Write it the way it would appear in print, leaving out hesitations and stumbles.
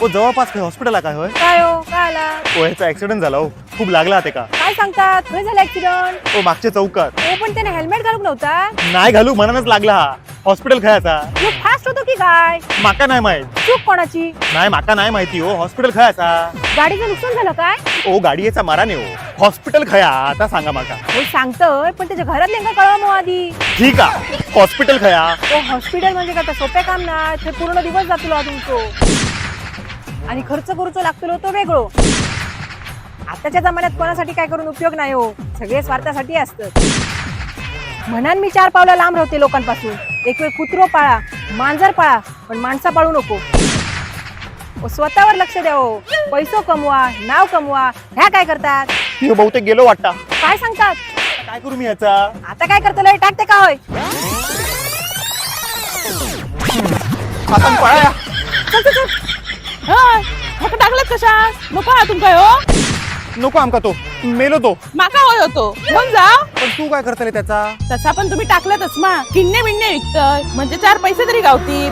ओ जवळपास काही हॉस्पिटल आहे काय होय? काय हो काय आला ओ ह्याचा ऍक्सिडेंट झाला हो, खूप लागला ते का? काय सांगतात खरं झालं ऍक्सिडेंट ओ मागच्या चौकात हो पण त्याने हेल्मेट घालून नव्हता नाही घालू मनानच लागला हा. हॉस्पिटल खायचा तू फास्ट होतो की काय माका नाही माहित. चूक कोणाची नाही माका नाही माहिती हो. हॉस्पिटल खायचा गाडीचं नुकसान झालं काय ओ गाडीचा माराने हो. हॉस्पिटल खया आता सांगा माका. हो सांगतोय पण त्याच्या घरातले का कळवा मग आधी ठीक आहे हॉस्पिटल खया. तो हॉस्पिटल म्हणजे काय सोपे काम ना ते पूर्ण दिवस जातलो तुमचो आणि खर्च करूचो लागतलो तो वेगळो. आताच्या जमान्यात कोणासाठी काय करून उपयोग नाही हो, सगळे स्वार्थासाठी असतात. म्हणून मी 4 पावला लांब राहते लोकांपासून. एक वेळ कुत्रो पाळा मांजर पाळा पण माणसा पाळू नको. स्वतःवर लक्ष द्या हो. पैसो कमवा नाव कमवा ह्या काय करतात ह्यो बहुतेक गेलो वाटता. काय सांगतात काय करू मी ह्याचा? आता काय करतलंय टाकते का होय आता पळा. चल चल चल म्हाका टाकल्यात कशा नको हातून काय हो नको आमका तो मेलो तो. माका होय होतो घेऊन जा. पण तू काय करतले त्याचा? तसा पण तुम्ही टाकल्यातच मा किन्ने बिन्ने विकतय म्हणजे 4 पैसे तरी गावतील.